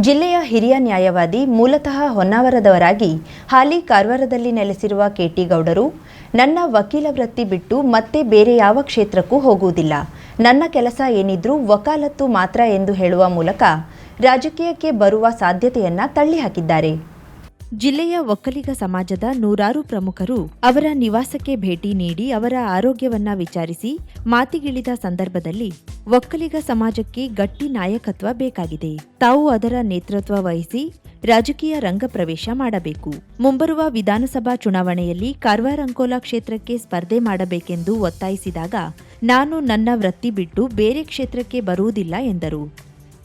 ಜಿಲ್ಲೆಯ ಹಿರಿಯ ನ್ಯಾಯವಾದಿ, ಮೂಲತಃ ಹೊನ್ನಾವರದವರಾಗಿ ಹಾಲಿ ಕಾರವಾರದಲ್ಲಿ ನೆಲೆಸಿರುವ ಕೆಟಿ ಗೌಡರು, ನನ್ನ ವಕೀಲ ವೃತ್ತಿ ಬಿಟ್ಟು ಮತ್ತೆ ಬೇರೆ ಯಾವ ಕ್ಷೇತ್ರಕ್ಕೂ ಹೋಗುವುದಿಲ್ಲ, ನನ್ನ ಕೆಲಸ ಏನಿದ್ರೂ ವಕಾಲತ್ತು ಮಾತ್ರ ಎಂದು ಹೇಳುವ ಮೂಲಕ ರಾಜಕೀಯಕ್ಕೆ ಬರುವ ಸಾಧ್ಯತೆಯನ್ನ ತಳ್ಳಿಹಾಕಿದ್ದಾರೆ. ಜಿಲ್ಲೆಯ ಒಕ್ಕಲಿಗ ಸಮಾಜದ ನೂರಾರು ಪ್ರಮುಖರು ಅವರ ನಿವಾಸಕ್ಕೆ ಭೇಟಿ ನೀಡಿ ಅವರ ಆರೋಗ್ಯವನ್ನ ವಿಚಾರಿಸಿ ಮಾತಿಗಿಳಿದ ಸಂದರ್ಭದಲ್ಲಿ ಒಕ್ಕಲಿಗ ಸಮಾಜಕ್ಕೆ ಗಟ್ಟಿ ನಾಯಕತ್ವ ಬೇಕಾಗಿದೆ. ತಾವು ಅದರ ನೇತೃತ್ವ ವಹಿಸಿ ರಾಜಕೀಯ ರಂಗ ಪ್ರವೇಶ ಮಾಡಬೇಕು. ಮುಂಬರುವ ವಿಧಾನಸಭಾ ಚುನಾವಣೆಯಲ್ಲಿ ಕಾರವಾರ ಅಂಕೋಲಾ ಕ್ಷೇತ್ರಕ್ಕೆ ಸ್ಪರ್ಧೆ ಮಾಡಬೇಕೆಂದು ಒತ್ತಾಯಿಸಿದಾಗ ನಾನು ನನ್ನ ವೃತ್ತಿ ಬಿಟ್ಟು ಬೇರೆ ಕ್ಷೇತ್ರಕ್ಕೆ ಬರುವುದಿಲ್ಲ ಎಂದರು.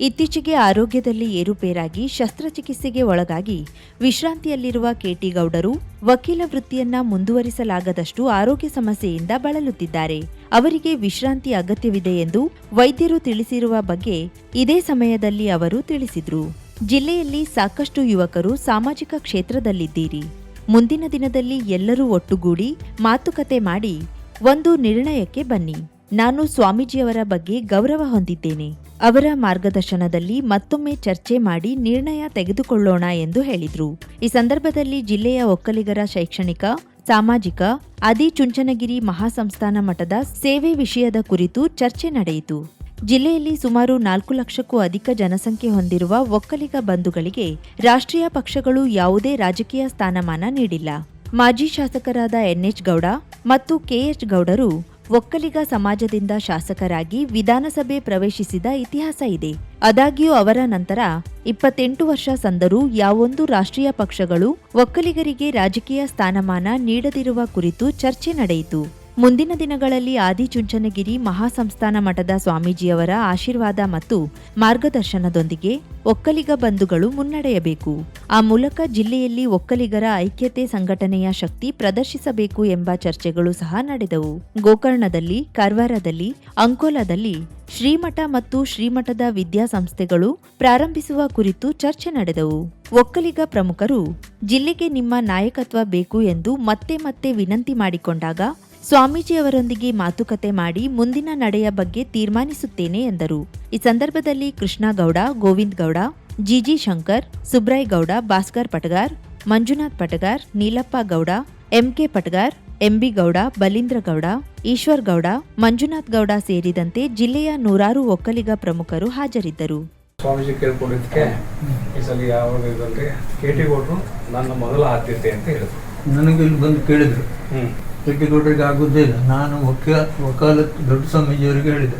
ಇತ್ತೀಚೆಗೆ ಆರೋಗ್ಯದಲ್ಲಿ ಏರುಪೇರಾಗಿ ಶಸ್ತ್ರಚಿಕಿತ್ಸೆಗೆ ಒಳಗಾಗಿ ವಿಶ್ರಾಂತಿಯಲ್ಲಿರುವ ಕೆಟಿ ಗೌಡರು ವಕೀಲ ವೃತ್ತಿಯನ್ನ ಮುಂದುವರಿಸಲಾಗದಷ್ಟು ಆರೋಗ್ಯ ಸಮಸ್ಯೆಯಿಂದ ಬಳಲುತ್ತಿದ್ದಾರೆ. ಅವರಿಗೆ ವಿಶ್ರಾಂತಿ ಅಗತ್ಯವಿದೆ ಎಂದು ವೈದ್ಯರು ತಿಳಿಸಿರುವ ಬಗ್ಗೆ ಇದೇ ಸಮಯದಲ್ಲಿ ಅವರು ತಿಳಿಸಿದರು. ಜಿಲ್ಲೆಯಲ್ಲಿ ಸಾಕಷ್ಟು ಯುವಕರು ಸಾಮಾಜಿಕ ಕ್ಷೇತ್ರದಲ್ಲಿದ್ದೀರಿ. ಮುಂದಿನ ದಿನದಲ್ಲಿ ಎಲ್ಲರೂ ಒಟ್ಟುಗೂಡಿ ಮಾತುಕತೆ ಮಾಡಿ ಒಂದು ನಿರ್ಣಯಕ್ಕೆ ಬನ್ನಿ. ನಾನು ಸ್ವಾಮೀಜಿಯವರ ಬಗ್ಗೆ ಗೌರವ ಹೊಂದಿದ್ದೇನೆ. ಅವರ ಮಾರ್ಗದರ್ಶನದಲ್ಲಿ ಮತ್ತೊಮ್ಮೆ ಚರ್ಚೆ ಮಾಡಿ ನಿರ್ಣಯ ತೆಗೆದುಕೊಳ್ಳೋಣ ಎಂದು ಹೇಳಿದರು. ಈ ಸಂದರ್ಭದಲ್ಲಿ ಜಿಲ್ಲೆಯ ಒಕ್ಕಲಿಗರ ಶೈಕ್ಷಣಿಕ, ಸಾಮಾಜಿಕ, ಆದಿಚುಂಚನಗಿರಿ ಮಹಾಸಂಸ್ಥಾನ ಮಠದ ಸೇವೆ ವಿಷಯದ ಕುರಿತು ಚರ್ಚೆ ನಡೆಯಿತು. ಜಿಲ್ಲೆಯಲ್ಲಿ ಸುಮಾರು 4 ಲಕ್ಷಕ್ಕೂ ಅಧಿಕ ಜನಸಂಖ್ಯೆ ಹೊಂದಿರುವ ಒಕ್ಕಲಿಗ ಬಂಧುಗಳಿಗೆ ರಾಷ್ಟ್ರೀಯ ಪಕ್ಷಗಳು ಯಾವುದೇ ರಾಜಕೀಯ ಸ್ಥಾನಮಾನ ನೀಡಿಲ್ಲ. ಮಾಜಿ ಶಾಸಕರಾದ ಎನ್ಎಚ್ ಗೌಡ ಮತ್ತು ಕೆಎಚ್ ಗೌಡರು ಒಕ್ಕಲಿಗ ಸಮಾಜದಿಂದ ಶಾಸಕರಾಗಿ ವಿಧಾನಸಭೆ ಪ್ರವೇಶಿಸಿದ ಇತಿಹಾಸ ಇದೆ. ಆದಾಗ್ಯೂ ಅವರ ನಂತರ 28 ವರ್ಷ ಸಂದರೂ ಯಾವೊಂದು ರಾಷ್ಟ್ರೀಯ ಪಕ್ಷಗಳು ಒಕ್ಕಲಿಗರಿಗೆ ರಾಜಕೀಯ ಸ್ಥಾನಮಾನ ನೀಡದಿರುವ ಕುರಿತು ಚರ್ಚೆ ನಡೆಯಿತು. ಮುಂದಿನ ದಿನಗಳಲ್ಲಿ ಆದಿಚುಂಚನಗಿರಿ ಮಹಾಸಂಸ್ಥಾನ ಮಠದ ಸ್ವಾಮೀಜಿಯವರ ಆಶೀರ್ವಾದ ಮತ್ತು ಮಾರ್ಗದರ್ಶನದೊಂದಿಗೆ ಒಕ್ಕಲಿಗ ಬಂಧುಗಳು ಮುನ್ನಡೆಯಬೇಕು. ಆ ಮೂಲಕ ಜಿಲ್ಲೆಯಲ್ಲಿ ಒಕ್ಕಲಿಗರ ಐಕ್ಯತೆ, ಸಂಘಟನೆಯ ಶಕ್ತಿ ಪ್ರದರ್ಶಿಸಬೇಕು ಎಂಬ ಚರ್ಚೆಗಳು ಸಹ ನಡೆದವು. ಗೋಕರ್ಣದಲ್ಲಿ, ಕಾರವಾರದಲ್ಲಿ, ಅಂಕೋಲಾದಲ್ಲಿ ಶ್ರೀಮಠ ಮತ್ತು ಶ್ರೀಮಠದ ವಿದ್ಯಾಸಂಸ್ಥೆಗಳು ಪ್ರಾರಂಭಿಸುವ ಕುರಿತು ಚರ್ಚೆ ನಡೆದವು. ಒಕ್ಕಲಿಗ ಪ್ರಮುಖರು ಜಿಲ್ಲೆಗೆ ನಿಮ್ಮ ನಾಯಕತ್ವ ಬೇಕು ಎಂದು ಮತ್ತೆ ಮತ್ತೆ ವಿನಂತಿ ಮಾಡಿಕೊಂಡಾಗ ಸ್ವಾಮೀಜಿಯವರೊಂದಿಗೆ ಮಾತುಕತೆ ಮಾಡಿ ಮುಂದಿನ ನಡೆಯ ಬಗ್ಗೆ ತೀರ್ಮಾನಿಸುತ್ತೇನೆ ಎಂದರು. ಈ ಸಂದರ್ಭದಲ್ಲಿ Krishnagowda, Govind Gowda, GG Shankar, Subray Gowda, Bhaskar Patagar, Manjunath Patagar, Neelappa Gowda, MK Patagar, MB Gowda, Balindra Gowda, Eshwar Gowda, Manjunath Gowda ಸೇರಿದಂತೆ ಜಿಲ್ಲೆಯ ನೂರಾರು ಒಕ್ಕಲಿಗ ಪ್ರಮುಖರು ಹಾಜರಿದ್ದರು. ಸ್ವಾಮೀಜಿ ಕೇಳ್ಕೊಂಡಿದ್ದಕ್ಕೆ ಈ ಸಲ ಯಾವಾಗ ಇದಂದ್ರೆ ಕೆಟಿ ಗೌಡರು ನನ್ನ ಮೊದಲ ಆದ್ಯತೆ ಅಂತ ಹೇಳಿದ್ರು. ನನಗೆ ಇಲ್ಲಿ ಬಂದು ಕೇಳಿದ್ರು, ಕೆಟಿ ಗೌಡರಿಗೆ ಆಗುದೇ ಇಲ್ಲ, ನಾನು ವಕಾಲತ್ತು ದೊಡ್ಡ ಸ್ವಾಮೀಜಿಯವರಿಗೆ ಹೇಳಿದೆ,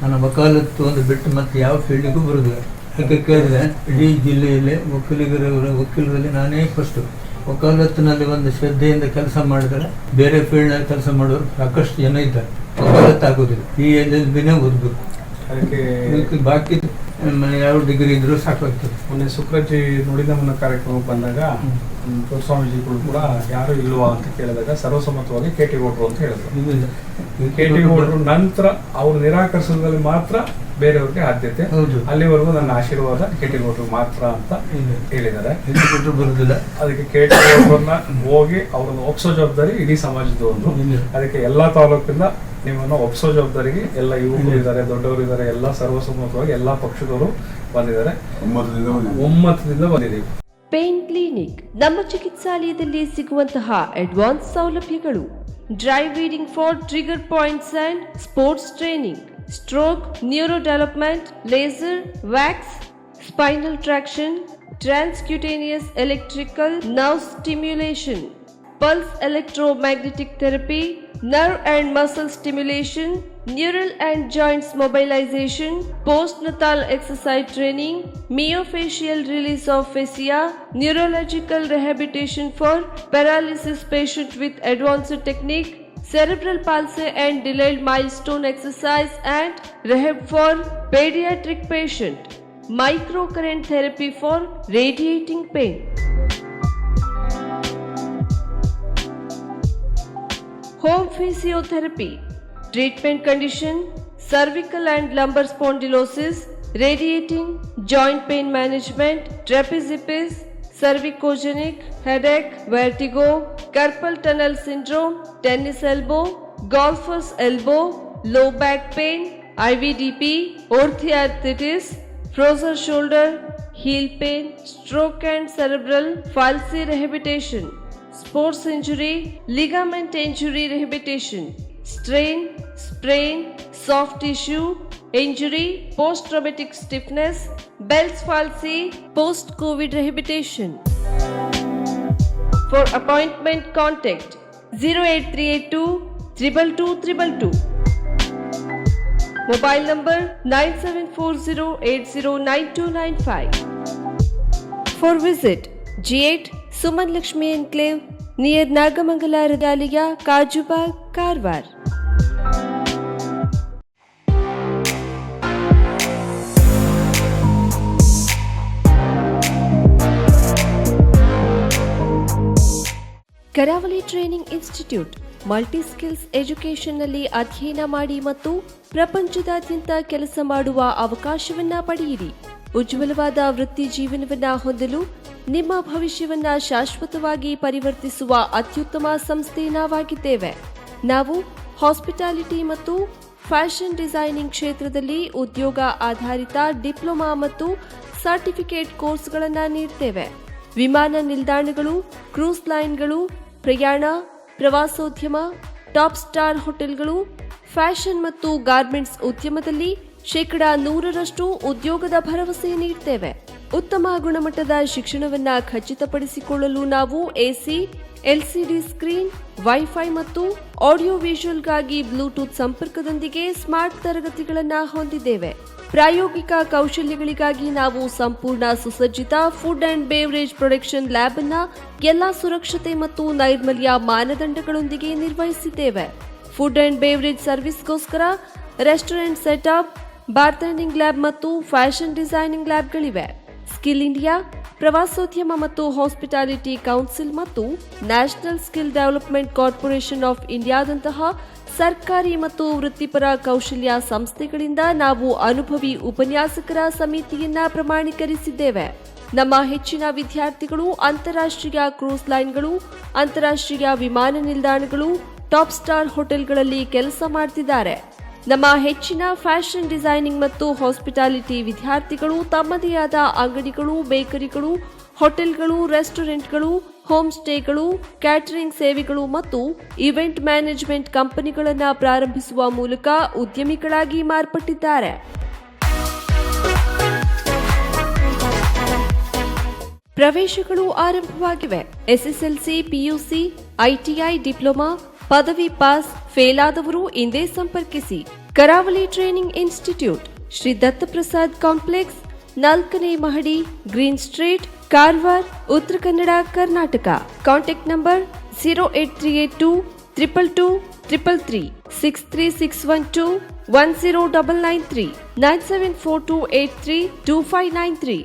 ನನ್ನ ವಕಾಲತ್ತು ಒಂದು ಬಿಟ್ಟು ಮತ್ತೆ ಯಾವ ಫೀಲ್ಡಿಗೂ ಬರುದಿಲ್ಲ. ಯಾಕೆ ಕೇಳಿದೆ, ಇಡೀ ಜಿಲ್ಲೆಯಲ್ಲಿ ವಕೀಲರಲ್ಲಿ ನಾನೇ ಫಸ್ಟ್. ವಕಾಲತ್ತಿನಲ್ಲಿ ಒಂದು ಶ್ರದ್ಧೆಯಿಂದ ಕೆಲಸ ಮಾಡಿದರೆ ಬೇರೆ ಫೀಲ್ಡ್ನಲ್ಲಿ ಕೆಲಸ ಮಾಡೋರು ಸಾಕಷ್ಟು ಜನ ಇದ್ದಾರೆ. ವಕಾಲತ್ತು ಆಗೋದಿಲ್ಲ, ಈ LLB ಓದಬೇಕು. ಅದಕ್ಕೆ ಬಾಕಿ ಯಾವ ಡಿಗ್ರಿ ಇದ್ರೂ ಸಾಕಾಗ್ತದೆ. ಮೊನ್ನೆ ಸುಕ್ರಜಿ ನುಡಿನಮನ ಕಾರ್ಯಕ್ರಮಕ್ಕೆ ಬಂದಾಗ ಸ್ವಾಮೀಜಿಗಳು ಕೂಡ ಯಾರು ಇಲ್ವಾ ಅಂತ ಕೇಳಿದಾಗ ಸರ್ವಸಮ್ಮತವಾಗಿ ಕೆಟಿ ಗೌಡರು ಅಂತ ಹೇಳಿದ್ರು. ಕೆಟಿ ಗೌಡರು ನಂತರ ಅವ್ರು ನಿರಾಕರಿಸೋದ್ರಲ್ಲಿ ಮಾತ್ರ ಬೇರೆಯವ್ರಿಗೆ ಆದ್ಯತೆ, ಅಲ್ಲಿವರೆಗೂ ನನ್ನ ಆಶೀರ್ವಾದ ಕೆಟಿ ಗೌಡರು ಮಾತ್ರ ಅಂತ ಹೇಳಿದ್ದಾರೆ. ಬರುದಿಲ್ಲ. ಅದಕ್ಕೆ ಕೆಟಿ ಗೌಡರನ್ನ ಹೋಗಿ ಅವ್ರನ್ನ ಒಪ್ಸೋ ಜವಾಬ್ದಾರಿ ಇಡೀ ಸಮಾಜದ ಒಂದು. ಅದಕ್ಕೆ ಎಲ್ಲಾ ತಾಲೂಕಿಂದ ನಿಮ್ಮನ್ನು ಒಪ್ಸೋ ಜವಾಬ್ದಾರಿಗೆ ಎಲ್ಲ ಯುವಕರು ಇದ್ದಾರೆ, ದೊಡ್ಡವರು ಇದ್ದಾರೆ, ಎಲ್ಲ ಸರ್ವಸಮ್ಮತವಾಗಿ ಎಲ್ಲಾ ಪಕ್ಷದವರು ಬಂದಿದ್ದಾರೆ, ಒಮ್ಮತದಿಂದ ಬಂದಿದ್ದೀವಿ. ಪೇನ್ ಕ್ಲಿನಿಕ್ ನಮ್ಮ ಚಿಕಿತ್ಸಾಲಯದಲ್ಲಿ ಸಿಗುವಂತಹ ಅಡ್ವಾನ್ಸ್ ಸೌಲಭ್ಯಗಳು: dry needling for trigger points and sports training, stroke, neuro development, laser, wax, spinal traction, transcutaneous electrical nerve stimulation, pulse electromagnetic therapy, nerve and muscle stimulation, neural and joints mobilization, postnatal exercise training, myofascial release of fascia, neurological rehabilitation for paralysis patient with advanced technique, cerebral palsy and delayed milestone exercise and rehab for pediatric patient, microcurrent therapy for radiating pain. Home physiotherapy, treatment condition, cervical and lumbar spondylosis, radiating, joint pain management, trapeziepis, cervicogenic, headache, vertigo, carpal tunnel syndrome, tennis elbow, golfer's elbow, low back pain, IVDP, orthoarthritis, frozen shoulder, heel pain, stroke and cerebral palsy rehabilitation, sports injury, ligament injury rehabilitation, strain, sprain, soft tissue injury, post-traumatic stiffness, Bell's palsy, post-COVID rehabilitation. For appointment, contact 08382 222 Mobile number 9740809295. For visit G8 Suman Lakshmi Enclave near Nagamangala Radalaya, Kajubag, Karwar. ಕರಾವಳಿ training institute multi skills ಎಜುಕೇಷನ್ನಲ್ಲಿ ಅಧ್ಯಯನ ಮಾಡಿ ಮತ್ತು ಪ್ರಪಂಚದಾದ್ಯಂತ ಕೆಲಸ ಮಾಡುವ ಅವಕಾಶವನ್ನ ಪಡೆಯಿರಿ. ಉಜ್ವಲವಾದ ವೃತ್ತಿ ಜೀವನವನ್ನ ಹೊಂದಲು ನಿಮ್ಮ ಭವಿಷ್ಯವನ್ನ ಶಾಶ್ವತವಾಗಿ ಪರಿವರ್ತಿಸುವ ಅತ್ಯುತ್ತಮ ಸಂಸ್ಥೆ ನಾವಾಗಿದ್ದೇವೆ. ನಾವು ಹಾಸ್ಪಿಟಾಲಿಟಿ ಮತ್ತು ಫ್ಯಾಷನ್ ಡಿಸೈನಿಂಗ್ ಕ್ಷೇತ್ರದಲ್ಲಿ ಉದ್ಯೋಗ ಆಧಾರಿತ ಡಿಪ್ಲೊಮಾ ಮತ್ತು ಸರ್ಟಿಫಿಕೇಟ್ ಕೋರ್ಸ್ಗಳನ್ನು ನೀಡುತ್ತೇವೆ. ವಿಮಾನ ನಿಲ್ದಾಣಗಳು, ಕ್ರೂಸ್ ಲೈನ್ಗಳು, ಪ್ರಯಾಣ, ಪ್ರವಾಸೋದ್ಯಮ, ಟಾಪ್ ಸ್ಟಾರ್ ಹೋಟೆಲ್ಗಳು, ಫ್ಯಾಷನ್ ಮತ್ತು ಗಾರ್ಮೆಂಟ್ಸ್ ಉದ್ಯಮದಲ್ಲಿ 100% ಉದ್ಯೋಗದ ಭರವಸೆ ನೀಡುತ್ತೇವೆ. ಉತ್ತಮ ಗುಣಮಟ್ಟದ ಶಿಕ್ಷಣವನ್ನು ಖಚಿತಪಡಿಸಿಕೊಳ್ಳಲು ನಾವು ಎಸಿ, ಎಲ್ಸಿಡಿ ಸ್ಕ್ರೀನ್, ವೈಫೈ ಮತ್ತು ಆಡಿಯೋ ವಿಜುವಲ್ಗಾಗಿ ಬ್ಲೂಟೂತ್ ಸಂಪರ್ಕದೊಂದಿಗೆ ಸ್ಮಾರ್ಟ್ ತರಗತಿಗಳನ್ನು ಹೊಂದಿದ್ದೇವೆ. ಪ್ರಾಯೋಗಿಕ ಕೌಶಲ್ಯಗಳಿಗಾಗಿ ನಾವು ಸಂಪೂರ್ಣ ಸುಸಜ್ಜಿತ food and beverage production lab ಅನ್ನ ಎಲ್ಲಾ ಸುರಕ್ಷತೆ ಮತ್ತು ನೈರ್ಮಲ್ಯ ಮಾನದಂಡಗಳೊಂದಿಗೆ ನಿರ್ವಹಿಸಿದ್ದೇವೆ. ಫುಡ್ ಅಂಡ್ ಬೇವರೇಜ್ ಸರ್ವಿಸ್ಗೋಸ್ಕರ ರೆಸ್ಟೋರೆಂಟ್ ಸೆಟಪ್, ಬಾರ್ಟೆಂಡಿಂಗ್ ಲ್ಯಾಬ್ ಮತ್ತು ಫ್ಯಾಷನ್ ಡಿಸೈನಿಂಗ್ ಲ್ಯಾಬ್ಗಳಿವೆ. ಸ್ಕಿಲ್ ಇಂಡಿಯಾ, ಪ್ರವಾಸೋದ್ಯಮ ಮತ್ತು ಹಾಸ್ಪಿಟಾಲಿಟಿ ಕೌನ್ಸಿಲ್ ಮತ್ತು national skill development corporation of ಇಂಡಿಯಾದಂತಹ ಸರ್ಕಾರಿ ಮತ್ತು ವೃತ್ತಿಪರ ಕೌಶಲ್ಯ ಸಂಸ್ಥೆಗಳಿಂದ ನಾವು ಅನುಭವಿ ಉಪನ್ಯಾಸಕರ ಸಮಿತಿಯನ್ನ ಪ್ರಮಾಣೀಕರಿಸಿದ್ದೇವೆ. ನಮ್ಮ ಹೆಚ್ಚಿನ ವಿದ್ಯಾರ್ಥಿಗಳು ಅಂತಾರಾಷ್ಟ್ರೀಯ ಕ್ರೂಸ್ ಲೈನ್ಗಳು, ಅಂತಾರಾಷ್ಟ್ರೀಯ ವಿಮಾನ ನಿಲ್ದಾಣಗಳು, ಟಾಪ್ ಸ್ಟಾರ್ ಹೋಟೆಲ್ಗಳಲ್ಲಿ ಕೆಲಸ ಮಾಡುತ್ತಿದ್ದಾರೆ. ನಮ್ಮ ಹೆಚ್ಚಿನ ಫ್ಯಾಷನ್ ಡಿಸೈನಿಂಗ್ ಮತ್ತು ಹಾಸ್ಪಿಟಾಲಿಟಿ ವಿದ್ಯಾರ್ಥಿಗಳು ತಮ್ಮದೇ ಆದ ಅಂಗಡಿಗಳು, ಬೇಕರಿಗಳು, ಹೋಟೆಲ್ಗಳು, ರೆಸ್ಟೋರೆಂಟ್ಗಳು, ಹೋಮ್ ಸ್ಟೇಗಳು, ಕ್ಯಾಟರಿಂಗ್ ಸೇವೆಗಳು ಮತ್ತು ಇವೆಂಟ್ ಮ್ಯಾನೇಜ್ಮೆಂಟ್ ಕಂಪನಿಗಳನ್ನು ಪ್ರಾರಂಭಿಸುವ ಮೂಲಕ ಉದ್ಯಮಿಗಳಾಗಿ ಮಾರ್ಪಟ್ಟಿದ್ದಾರೆ. ಪ್ರವೇಶಗಳು ಆರಂಭವಾಗಿವೆ. ಎಸ್ಎಸ್ಎಲ್ಸಿ, ಪಿಯುಸಿ, ಐಟಿಐ, ಡಿಪ್ಲೊಮಾ, ಪದವಿ ಪಾಸ್, ಫೇಲ್ ಆದವರು ಇಂದೇ ಸಂಪರ್ಕಿಸಿ. ಕರಾವಳಿ training institute, Shri Dattaprasad complex, 4ನೇ ಮಹಡಿ, green street, Karwar, Uttara Kannada, Karnataka. Contact number 08382 222 333 63612 10993 9742832593.